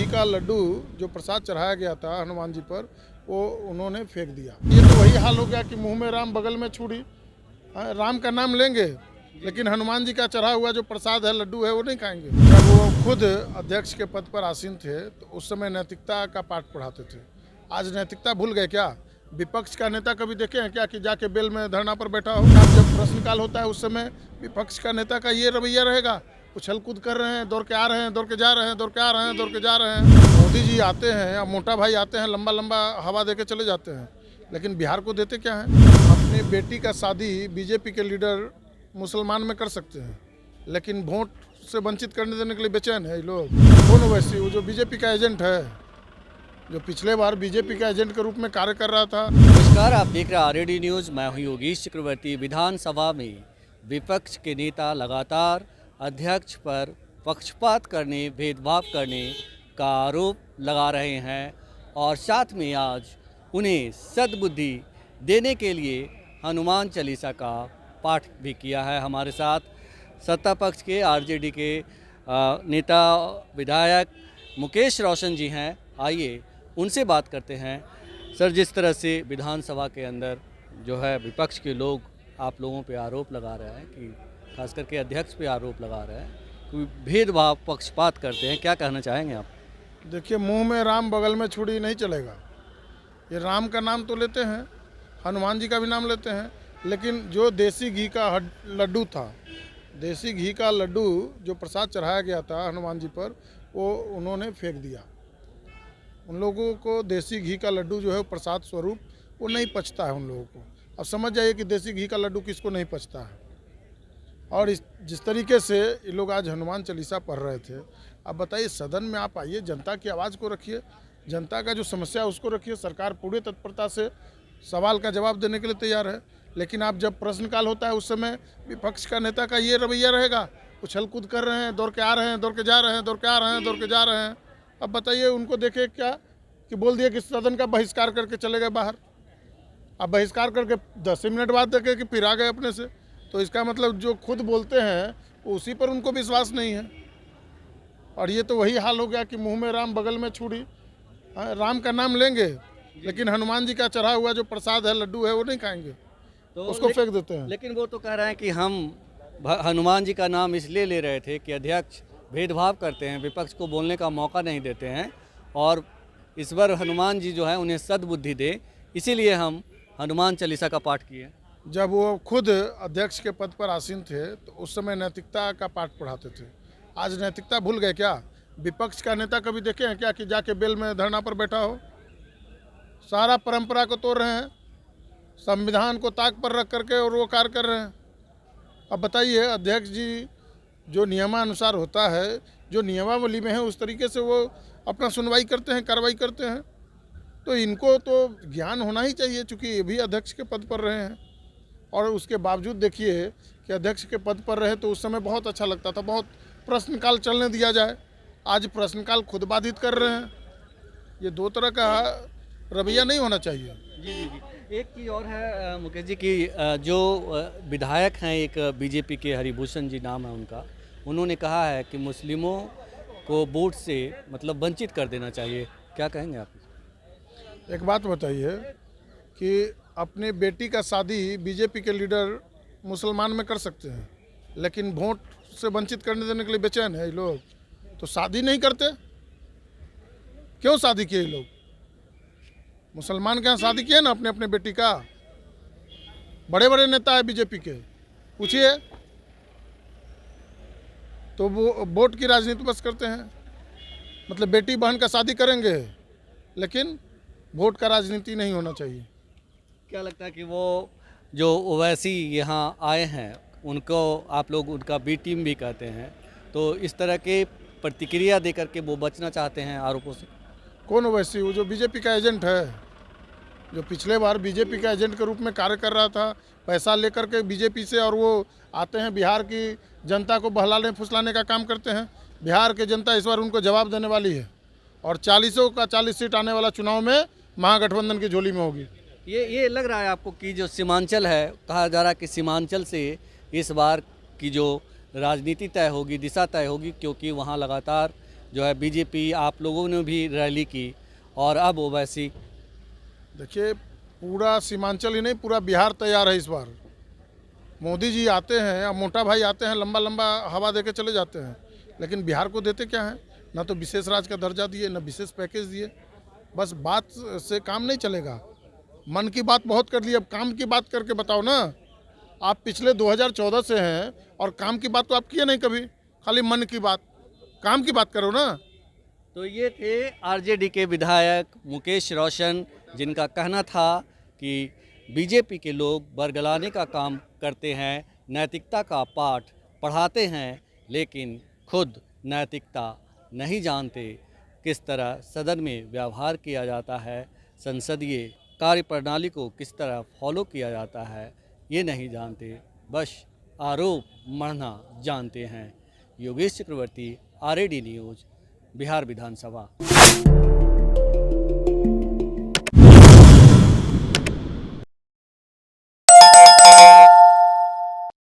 घी का लड्डू जो प्रसाद चढ़ाया गया था हनुमान जी पर, वो उन्होंने फेंक दिया। ये तो वही हाल हो गया कि मुंह में राम बगल में छुरी। राम का नाम लेंगे लेकिन हनुमान जी का चढ़ा हुआ जो प्रसाद है, लड्डू है, वो नहीं खाएंगे। जब वो खुद अध्यक्ष के पद पर आसीन थे तो उस समय नैतिकता का पाठ पढ़ाते थे। आज नैतिकता भूल गए क्या? विपक्ष का नेता कभी देखे हैं क्या कि जाके बेल में धरना पर बैठा हो? अब जब प्रश्नकाल होता है उस समय विपक्ष का नेता का ये रवैया रहेगा, उछल कूद कर रहे हैं, दौड़ के आ रहे हैं, दौड़ के जा रहे हैं, दौड़ के आ रहे हैं, दौड़ के जा रहे हैं। मोदी जी आते हैं या मोटा भाई आते हैं, लंबा लंबा हवा दे के चले जाते हैं, लेकिन बिहार को देते क्या है? अपनी बेटी का शादी बीजेपी के लीडर मुसलमान में कर सकते हैं, लेकिन वोट से वंचित करने देने के लिए बेचैन है ये लोग। कौन वैसी? वो जो बीजेपी का एजेंट है, जो पिछले बार बीजेपी का एजेंट के रूप में कार्य कर रहा था। नमस्कार, आप देख रहे हैं आरएडी न्यूज़। मैं हूं योगेश चक्रवर्ती। विधानसभा में विपक्ष के नेता लगातार अध्यक्ष पर पक्षपात करने, भेदभाव करने का आरोप लगा रहे हैं और साथ में आज उन्हें सद्बुद्धि देने के लिए हनुमान चालीसा का पाठ भी किया है। हमारे साथ सत्ता पक्ष के आरजेडी के नेता विधायक मुकेश रोशन जी हैं। आइए उनसे बात करते हैं। सर, जिस तरह से विधानसभा के अंदर जो है विपक्ष के लोग आप लोगों पे आरोप लगा रहे हैं कि खास करके अध्यक्ष पे आरोप लगा रहे हैं कि भेदभाव, पक्षपात करते हैं, क्या कहना चाहेंगे आप? देखिए, मुंह में राम बगल में छुरी नहीं चलेगा। ये राम का नाम तो लेते हैं, हनुमान जी का भी नाम लेते हैं, लेकिन जो देसी घी का लड्डू था, देसी घी का लड्डू जो प्रसाद चढ़ाया गया था हनुमान जी पर, वो उन्होंने फेंक दिया। उन लोगों को देसी घी का लड्डू जो है प्रसाद स्वरूप वो नहीं पचता है उन लोगों को। अब समझ जाइए कि देसी घी का लड्डू किसको नहीं पचता है। और जिस तरीके से ये लोग आज हनुमान चालीसा पढ़ रहे थे, अब बताइए, सदन में आप आइए, जनता की आवाज़ को रखिए, जनता का जो समस्या है उसको रखिए। सरकार पूरी तत्परता से सवाल का जवाब देने के लिए तैयार है, लेकिन आप जब प्रश्नकाल होता है उस समय विपक्ष का नेता का ये रवैया रहेगा, उछल कूद कर रहे हैं, दौड़ के आ रहे हैं, दौड़ के जा रहे हैं, दौड़ के आ रहे हैं, दौड़ के जा रहे हैं। अब बताइए, उनको देखे क्या कि बोल दिया कि सदन का बहिष्कार करके चले गए बाहर। अब बहिष्कार करके 10 मिनट बाद देखे कि फिर आ गए अपने से, तो इसका मतलब जो खुद बोलते हैं उसी पर उनको विश्वास नहीं है। और ये तो वही हाल हो गया कि मुंह में राम बगल में छुरी। राम का नाम लेंगे लेकिन हनुमान जी का चढ़ा हुआ जो प्रसाद है, लड्डू है, वो नहीं खाएंगे, तो उसको फेंक देते हैं। लेकिन वो तो कह रहे हैं कि हम हनुमान जी का नाम इसलिए ले रहे थे कि अध्यक्ष भेदभाव करते हैं, विपक्ष को बोलने का मौका नहीं देते हैं और इस बार हनुमान जी जो है उन्हें सद्बुद्धि दे, इसीलिए हम हनुमान चालीसा का पाठ किए। जब वो खुद अध्यक्ष के पद पर आसीन थे तो उस समय नैतिकता का पाठ पढ़ाते थे। आज नैतिकता भूल गए क्या? विपक्ष का नेता कभी देखे हैं क्या कि जाके बेल में धरना पर बैठा हो? सारा परंपरा को तोड़ रहे हैं, संविधान को ताक पर रख करके और वो कार्य कर रहे हैं। अब बताइए, अध्यक्ष जी जो नियमानुसार होता है, जो नियमावली में है, उस तरीके से वो अपना सुनवाई करते हैं, कार्रवाई करते हैं। तो इनको तो ज्ञान होना ही चाहिए, चूँकि ये भी अध्यक्ष के पद पर रहे हैं। और उसके बावजूद देखिए कि अध्यक्ष के पद पर रहे तो उस समय बहुत अच्छा लगता था, बहुत प्रश्नकाल चलने दिया जाए। आज प्रश्नकाल खुद बाधित कर रहे हैं। ये दो तरह का रवैया नहीं होना चाहिए। जी जी जी। एक चीज़ और है मुकेश जी की जो विधायक हैं, एक बीजेपी के हरिभूषण जी नाम है उनका, उन्होंने कहा है कि मुस्लिमों को वोट से मतलब वंचित कर देना चाहिए, क्या कहेंगे आप? एक बात बताइए कि अपने बेटी का शादी बीजेपी के लीडर मुसलमान में कर सकते हैं, लेकिन वोट से वंचित करने देने के लिए बेचैन है ये लोग। तो शादी नहीं करते, क्यों शादी किए ये लोग? मुसलमान के यहाँ शादी किए ना अपने अपने बेटी का। बड़े बड़े नेता है बीजेपी के, पूछिए। तो वो वोट की राजनीति बस करते हैं, मतलब बेटी बहन का शादी करेंगे, लेकिन वोट का राजनीति नहीं होना चाहिए। क्या लगता है कि वो जो ओवैसी यहाँ आए हैं उनको आप लोग उनका बी टीम भी कहते हैं, तो इस तरह के प्रतिक्रिया देकर के वो बचना चाहते हैं आरोपों से? कौन ओवैसी? वो जो बीजेपी का एजेंट है, जो पिछले बार बीजेपी का एजेंट के रूप में कार्य कर रहा था, पैसा लेकर के बीजेपी से, और वो आते हैं बिहार की जनता को बहलाने फुसलाने का काम करते हैं। बिहार की जनता इस बार उनको जवाब देने वाली है और 40 का 40 सीट आने वाला चुनाव में महागठबंधन की झोली में होगी। ये लग रहा है आपको कि जो सीमांचल है, कहा जा रहा है कि सीमांचल से इस बार की जो राजनीति तय होगी, दिशा तय होगी, क्योंकि वहाँ लगातार जो है बीजेपी, आप लोगों ने भी रैली की और अब ओवैसी। देखिए, पूरा सीमांचल ही नहीं, पूरा बिहार तैयार है इस बार। मोदी जी आते हैं, अब मोटा भाई आते हैं, लंबा लंबा हवा दे के चले जाते हैं, लेकिन बिहार को देते क्या है? ना तो विशेष राज्य का दर्जा दिए, ना विशेष पैकेज दिए। बस बात से काम नहीं चलेगा। मन की बात बहुत कर ली, अब काम की बात करके बताओ ना। आप पिछले 2014 से हैं और काम की बात तो आप किए नहीं कभी, खाली मन की बात। काम की बात करो ना। तो ये थे आरजेडी के विधायक मुकेश रोशन, जिनका कहना था कि बीजेपी के लोग बरगलाने का काम करते हैं, नैतिकता का पाठ पढ़ाते हैं, लेकिन खुद नैतिकता नहीं जानते। किस तरह सदन में व्यवहार किया जाता है, संसदीय कार्यप्रणाली को किस तरह फॉलो किया जाता है, ये नहीं जानते, बस आरोप मढ़ना जानते हैं। योगेश चक्रवर्ती, आरएडी न्यूज़, बिहार विधानसभा।